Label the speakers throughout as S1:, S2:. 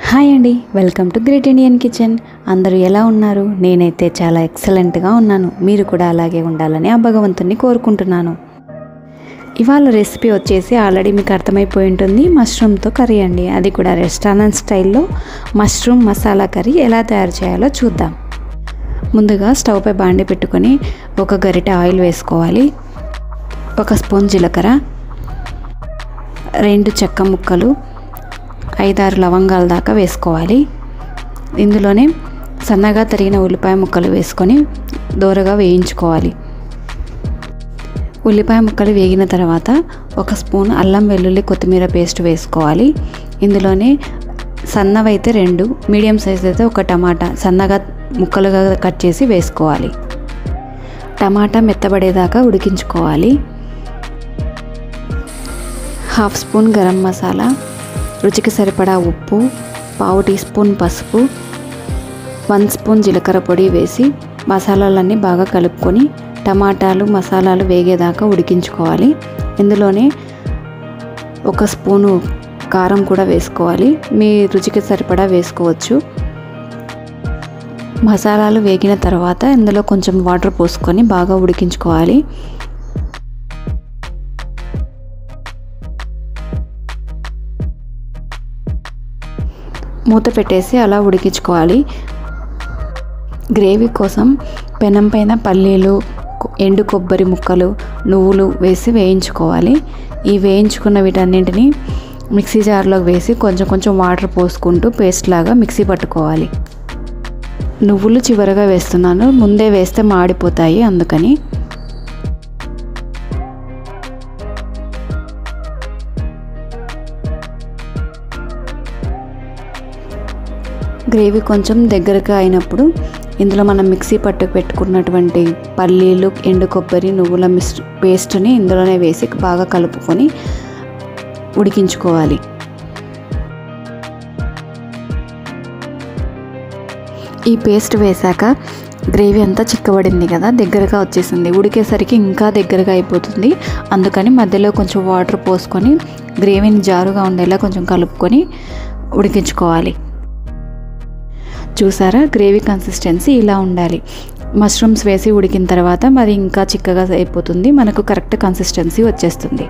S1: Hi అండి, welcome to great Indian kitchen. అందరూ ఎలా ఉన్నారు? నేనైతే చాలా ఎక్సలెంట్గా ఉన్నాను. మీరు కూడా అలాగే ఉండాలని ఆ భగవంతుని కోరుకుంటున్నాను. ఇవాళ రెసిపీ వచ్చేసి ఆల్రెడీ మీకు అర్థమైపోయి ఉంటుంది, మష్రూమ్తో కర్రీ అండి. అది కూడా రెస్టారెంట్ స్టైల్లో మష్రూమ్ మసాలా కర్రీ ఎలా తయారు చేయాలో చూద్దాం. ముందుగా స్టవ్ పై బాండి పెట్టుకొని ఒక గరిటె ఆయిల్ వేసుకోవాలి. 1 స్పూన్ జీలకర్ర, 2 చెక్క ముక్కలు, 5-6 లవంగాల దాకా వేసుకోవాలి. ఇందులోనే సన్నగా తరిగిన ఉల్లిపాయ ముక్కలు వేసుకొని దోరగా వేయించుకోవాలి. ఉల్లిపాయ ముక్కలు వేగిన తర్వాత 1 స్పూన్ అల్లం వెల్లుల్లి కొత్తిమీర పేస్ట్ వేసుకోవాలి. ఇందులోనే సన్నవైతే 2, మీడియం సైజ్ అయితే 1 టమాటా సన్నగా ముక్కలుగా కట్ చేసి వేసుకోవాలి. టమాటా మెత్తబడేదాకా ఉడికించుకోవాలి. 1/2 స్పూన్ గరం మసాలా, రుచికి సరిపడా ఉప్పు, 1/2 టీ స్పూన్ పసుపు, 1 స్పూన్ జీలకర్ర పొడి వేసి మసాలాలన్నీ బాగా కలుపుకొని టమాటాలు మసాలాలు వేగేదాకా ఉడికించుకోవాలి. ఇందులోనే 1 స్పూను కారం కూడా వేసుకోవాలి. మీ రుచికి సరిపడా వేసుకోవచ్చు. మసాలాలు వేగిన తర్వాత ఇందులో కొంచెం వాటర్ పోసుకొని బాగా ఉడికించుకోవాలి. మూత పెట్టేసి అలా ఉడికించుకోవాలి. గ్రేవీ కోసం పెనం పైన పల్లీలు, ఎండు కొబ్బరి ముక్కలు, నువ్వులు వేసి వేయించుకోవాలి. ఈ వేయించుకున్న వీటన్నింటినీ మిక్సీ జార్లోకి వేసి కొంచెం కొంచెం వాటర్ పోసుకుంటూ పేస్ట్ లాగా మిక్సీ పట్టుకోవాలి. నువ్వులు చివరగా వేస్తున్నాను, ముందే వేస్తే మాడిపోతాయి, అందుకని. గ్రేవీ కొంచెం దగ్గరగా అయినప్పుడు ఇందులో మనం మిక్సీ పట్టుకు పెట్టుకున్నటువంటి పల్లీలు, ఎండు కొబ్బరి, నువ్వుల పేస్ట్ని ఇందులోనే వేసి బాగా కలుపుకొని ఉడికించుకోవాలి. ఈ పేస్ట్ వేశాక గ్రేవీ అంతా చిక్కబడింది కదా, దగ్గరగా వచ్చేసింది. ఉడికేసరికి ఇంకా దగ్గరగా అయిపోతుంది. అందుకని మధ్యలో కొంచెం వాటర్ పోసుకొని గ్రేవీని జారుగా ఉండేలా కొంచెం కలుపుకొని ఉడికించుకోవాలి. చూసారా, గ్రేవీ కన్సిస్టెన్సీ ఇలా ఉండాలి. మష్రూమ్స్ వేసి ఉడికిన తర్వాత మరి ఇంకా చిక్కగా అయిపోతుంది, మనకు కరెక్ట్ కన్సిస్టెన్సీ వచ్చేస్తుంది.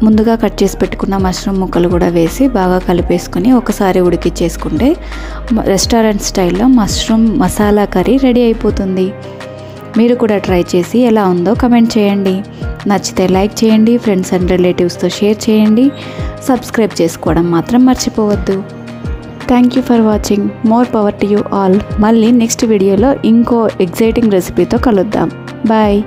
S1: ముందుగా కట్ చేసి పెట్టుకున్న మష్రూమ్ ముక్కలు కూడా వేసి బాగా కలిపేసుకొని ఒకసారి ఉడికించేసుకుంటే రెస్టారెంట్ స్టైల్లో మష్రూమ్ మసాలా కర్రీ రెడీ అయిపోతుంది. మీరు కూడా ట్రై చేసి ఎలా ఉందో కమెంట్ చేయండి. నచ్చితే లైక్ చేయండి, ఫ్రెండ్స్ అండ్ రిలేటివ్స్తో షేర్ చేయండి. సబ్స్క్రైబ్ చేసుకోవడం మాత్రం మర్చిపోవద్దు. Thank you for watching. More power to you all. మళ్ళీ నెక్స్ట్ వీడియోలో ఇంకో ఎగ్జైటింగ్ రెసిపీతో కలుద్దాం. బాయ్.